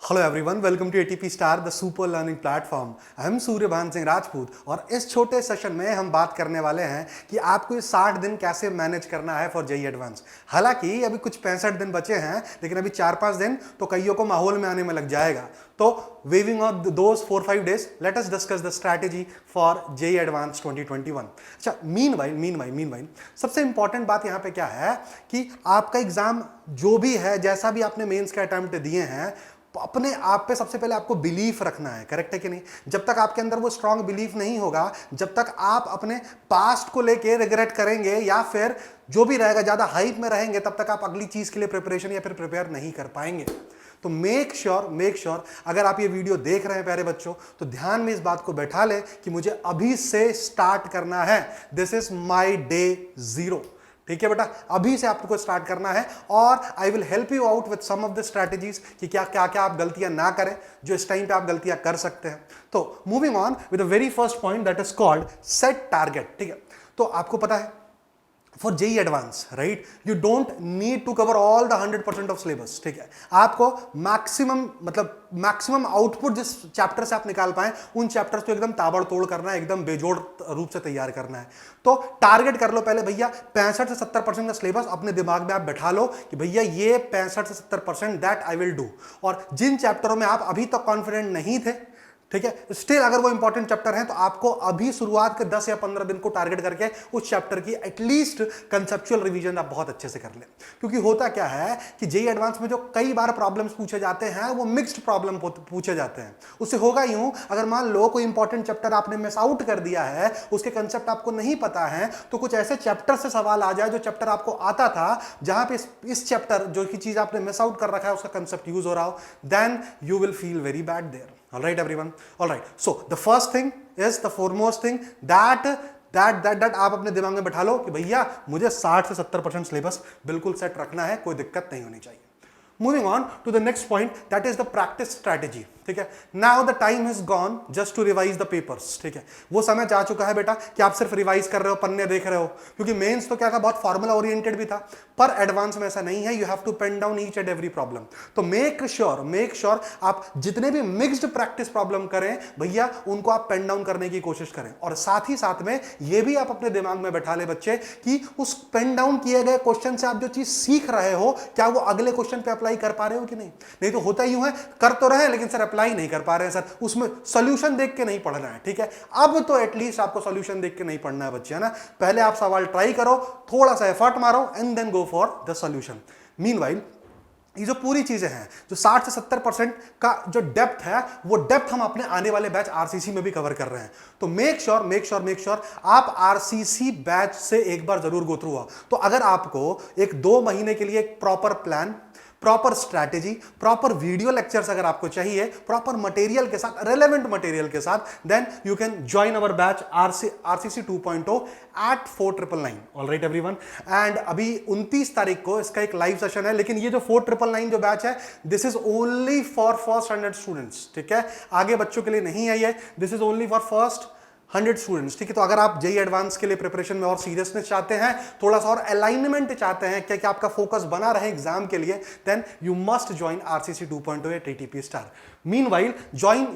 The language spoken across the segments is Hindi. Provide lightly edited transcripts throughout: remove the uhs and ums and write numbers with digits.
Hello everyone, welcome to ATP star the super learning platform. I am Suryabhan Singh Rajput और इस छोटे सेशन में हम बात करने वाले हैं कि आपको ये 60 दिन कैसे मैनेज करना है फॉर जेईई एडवांस। हालांकि अभी कुछ 65 दिन बचे हैं, लेकिन अभी 4-5 दिन तो कईयों को माहौल में आने में लग जाएगा। तो waving off those 4-5 days, let us discuss the strategy for JEE advance 2021। अच्छा, मीनवाइल सबसे इंपॉर्टेंट बात यहाँ पे क्या है कि आपका एग्जाम जो भी है, जैसा भी आपने मेंस के अटेम्प्ट दिए हैं, अपने आप पे सबसे पहले आपको बिलीफ रखना है। करेक्ट है कि नहीं? जब तक आपके अंदर वो स्ट्रांग बिलीफ नहीं होगा, जब तक आप अपने पास्ट को लेके रिग्रेट करेंगे या फिर जो भी रहेगा ज्यादा हाइप में रहेंगे, तब तक आप अगली चीज के लिए प्रिपरेशन या फिर प्रिपेयर नहीं कर पाएंगे। तो मेक श्योर अगर आप ये वीडियो देख रहे हैं प्यारे बच्चों, तो ध्यान में इस बात को बैठा ले कि मुझे अभी से स्टार्ट करना है। This is my day 0। ठीक है बेटा, अभी से आपको स्टार्ट करना है और I will help you out with some of the strategies कि क्या क्या क्या आप गलतियां ना करें जो इस टाइम पे आप गलतियां कर सकते हैं। तो moving on with the very first point, that is called set target. ठीक है, तो आपको पता है for JEE advance, right, you don't need to cover all the 100% of syllabus. ठीक है, आपको मैक्सिमम आउटपुट जिस चैप्टर से आप निकाल पाए उन चैप्टर्स को एकदम ताबड़तोड़ करना है, एकदम बेजोड़ रूप से तैयार करना है। तो टारगेट कर लो पहले भैया 65 से 70% का सिलेबस अपने दिमाग में आप बैठा लो कि भैया ये 65 से 70% दैट आई विल डू। और जिन चैप्टरों में आप अभी तक कॉन्फिडेंट नहीं थे, ठीक है, स्टिल अगर वो इंपॉर्टेंट चैप्टर है, तो आपको अभी शुरुआत के 10 या 15 दिन को टारगेट करके उस चैप्टर की एटलीस्ट कंसेप्चुअल रिवीजन आप बहुत अच्छे से कर लें। क्योंकि होता क्या है कि जेईई एडवांस में जो कई बार प्रॉब्लम्स पूछे जाते हैं वो मिक्स्ड प्रॉब्लम पूछे जाते हैं। उससे होगा यूं, अगर मान लो कोई इंपॉर्टेंट चैप्टर आपने मिस आउट कर दिया है, उसके कंसेप्ट आपको नहीं पता है, तो कुछ ऐसे चैप्टर से सवाल आ जाए जो चैप्टर आपको आता था, जहां पे इस चैप्टर जो की चीज आपने मिस आउट कर रखा है उसका कंसेप्ट यूज हो रहा हो, then you will feel very bad there. All right, everyone. All right. So the first thing is the foremost thing that आप अपने दिमाग में बैठा लो कि भैया मुझे 60 से 70% सिलेबस बिल्कुल सेट रखना है, कोई दिक्कत नहीं होनी चाहिए। Moving on to the next point, that is the practice strategy. ठीक है, now the time has gone just to revise the papers. ठीक है, वो समय जा चुका है बेटा कि आप सिर्फ रिवाइज कर रहे हो, पन्ने देख रहे हो, क्योंकि मेंस तो क्या था, बहुत फॉर्मूला ओरिएंटेड भी था, पर एडवांस में ऐसा नहीं है। You have to pen down each and every problem. तो मेक श्योर आप जितने भी मिक्स्ड प्रैक्टिस प्रॉब्लम करें भैया, उनको आप पेन डाउन करने की कोशिश करें। और साथ ही साथ में ये भी आप अपने दिमाग में बैठा ले बच्चे कि उस पेन डाउन किए गए क्वेश्चन से आप जो चीज सीख रहे हो, क्या वो अगले क्वेश्चन पे अप्लाई कर पा रहे हो कि नहीं। नहीं तो होता यूं है, कर तो रहे लेकिन सर अप्लाई नहीं कर पा रहे हैं सर, उसमें सॉल्यूशन देख के नहीं पढ़ना है। ठीक है, अब तो एटलीस्ट आपको सॉल्यूशन देख के नहीं पढ़ना है बच्चे, है ना। पहले आप सवाल ट्राई करो, थोड़ा सा एफर्ट मारो and then go for the solution. Meanwhile ये जो पूरी चीजें हैं, जो 60 से 70% का जो डेप्थ है, वो डेप्थ हम अपने आने वाले बैच आरसीसी में भी कवर कर रहे हैं। तो मेक श्योर आप आरसीसी बैच से एक बार जरूर गो थ्रू हुआ। तो अगर आपको एक 2 महीने के लिए एक proper plan, proper strategy, proper video lectures अगर आपको चाहिए, प्रॉपर मटेरियल के साथ, रेलेवेंट मटेरियल के साथ, then you can join our batch RCC 2.0 at 4999। Alright everyone, and अभी 29 तारीख को इसका एक लाइव सेशन है, लेकिन ये जो 4999 जो बैच है, this is only for first 100 students. ठीक है, आगे बच्चों के लिए नहीं है ये, this is only for first 100 students. ठीक है, तो अगर आप जेईई एडवांस के लिए प्रिपरेशन में और सीरियसनेस चाहते हैं, थोड़ा सा और अलाइनमेंट चाहते हैं, क्या आपका फोकस बना रहे एग्जाम के लिए, then you must join RCC 2.0 at ATP star. Meanwhile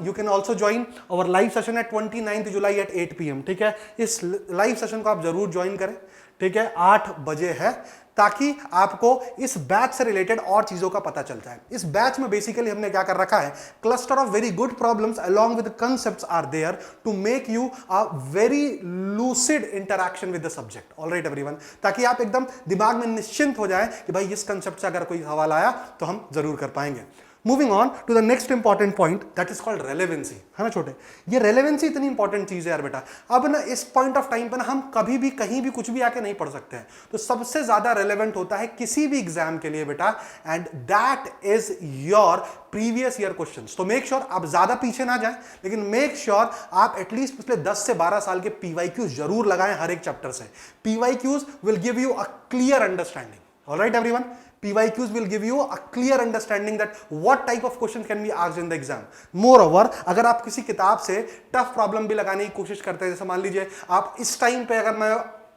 you can also join our live session at 29 July at 8 PM। ठीक है, इस लाइव सेशन को आप जरूर ज्वाइन करें। ठीक है, 8 बजे है, ताकि आपको इस बैच से रिलेटेड और चीजों का पता चल जाए। इस बैच में बेसिकली हमने क्या कर रखा है, cluster of very good problems along with concepts are there to make you a very lucid interaction with the subject. Alright everyone, ताकि आप एकदम दिमाग में निश्चिंत हो जाए कि भाई इस कंसेप्ट से अगर कोई सवाल आया तो हम जरूर कर पाएंगे। Moving on to the next important point, that is called relevancy. है ना छोटे, ये रेलेवेंसी इतनी इंपॉर्टेंट चीज है यार बेटा। अब ना इस पॉइंट ऑफ टाइम पे ना हम कभी भी कहीं भी कुछ भी आके नहीं पढ़ सकते हैं। तो सबसे ज्यादा रेलेवेंट होता है किसी भी एग्जाम के लिए बेटा, and that is your previous year questions. तो मेक श्योर आप ज्यादा पीछे ना जाएं, लेकिन मेक श्योर आप एटलीस्ट पिछले 10 से 12 साल के पीवाईक्यूज जरूर लगाएं हर एक चैप्टर से। PYQs will give you a clear understanding. Alright everyone, PYQs will give you a clear understanding that what type of questions can be asked in the exam. Moreover, अगर आप किसी किताब से टफ प्रॉब्लम भी लगाने की कोशिश करते हैं, जैसे मान लीजिए आप इस टाइम पे, अगर मैं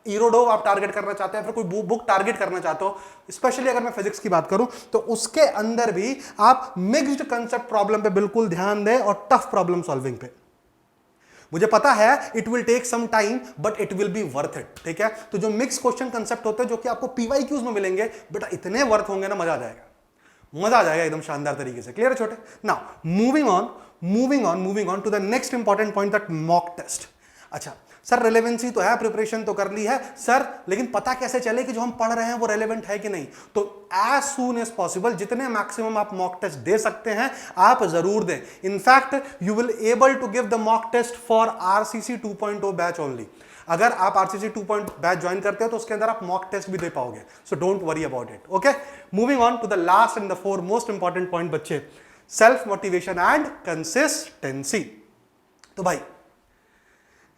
ईरोडोव आप टारगेट करना चाहते हो, फिर कोई बुक टारगेट करना चाहते हो, स्पेशली अगर मैं फिजिक्स की बात करूं तो उसके अंदर भी आप मिक्स्ड कंसेप्ट प्रॉब्लम पे बिल्कुल ध्यान दें और टफ प्रॉब्लम सॉल्विंग पे। मुझे पता है it will take some time but it will be worth it, ठीक है। तो जो मिक्स क्वेश्चन कंसेप्ट होते हैं जो कि आपको पीवाईक्यूज में मिलेंगे, बेटा इतने वर्थ होंगे ना, मजा आ जाएगा, मजा आ जाएगा एकदम शानदार तरीके से। क्लियर है छोटे? Now moving on to the next important point, that mock test. अच्छा सर, रेलेवेंसी तो है, प्रिपरेशन तो कर ली है सर, लेकिन पता कैसे चले कि जो हम पढ़ रहे हैं वो रेलेवेंट है कि नहीं? तो एज सून एज पॉसिबल जितने मैक्सिमम आप मॉक टेस्ट दे सकते हैं आप जरूर दें। In fact you will able to give the mock test for RCC 2.0 batch only. अगर आप आरसीसी 2.0 बैच ज्वाइन करते हो तो उसके अंदर आप मॉक टेस्ट भी दे पाओगे, so don't worry about it. Okay, moving on to the last and the foremost important point बच्चे, सेल्फ मोटिवेशन एंड कंसिस्टेंसी। तो भाई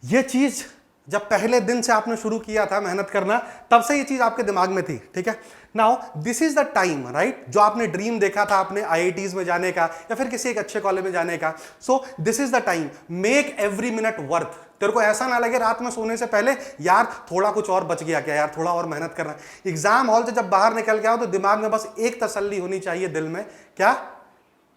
ये चीज जब पहले दिन से आपने शुरू किया था मेहनत करना, तब से ये चीज आपके दिमाग में थी, ठीक है। Now this is the time, right, जो आपने ड्रीम देखा था अपने आईआईटीज में जाने का या फिर किसी एक अच्छे कॉलेज में जाने का, so this is the time, make every minute worth. तेरे को ऐसा ना लगे रात में सोने से पहले यार थोड़ा कुछ और बच गया क्या, यार थोड़ा और मेहनत करना। एग्जाम हॉल से जब बाहर निकल के आओ तो दिमाग में बस एक तसल्ली होनी चाहिए दिल में, क्या,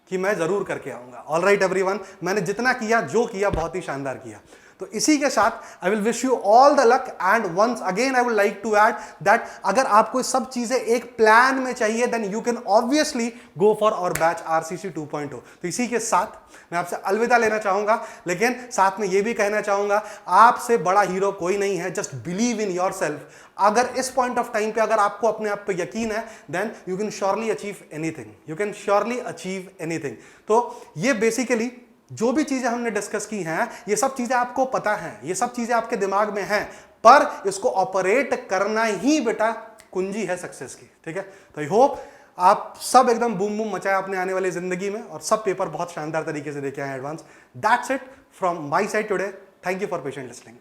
कि मैं जरूर करके आऊंगा। ऑल राइट एवरीवन, मैंने जितना किया जो किया बहुत ही शानदार किया। तो इसी के साथ I will wish you all the luck and once again I would like to add that अगर आपको सब चीजें एक प्लान में चाहिए then you can obviously go for our batch RCC 2.0। तो इसी के साथ मैं आपसे अलविदा लेना चाहूंगा, लेकिन साथ में यह भी कहना चाहूंगा आपसे बड़ा हीरो कोई नहीं है, जस्ट बिलीव इन योरसेल्फ। अगर इस पॉइंट ऑफ टाइम पे अगर आपको अपने आप पे यकीन है then you can surely achieve anything, you can surely achieve anything. तो ये बेसिकली जो भी चीजें हमने डिस्कस की हैं ये सब चीजें आपको पता हैं, ये सब चीजें आपके दिमाग में हैं, पर इसको ऑपरेट करना ही बेटा कुंजी है सक्सेस की, ठीक है। तो आई होप आप सब एकदम बूम बूम मचाए अपने आने वाली जिंदगी में और सब पेपर बहुत शानदार तरीके से देखे हैं advance. That's it from my side today, thank you for patient listening.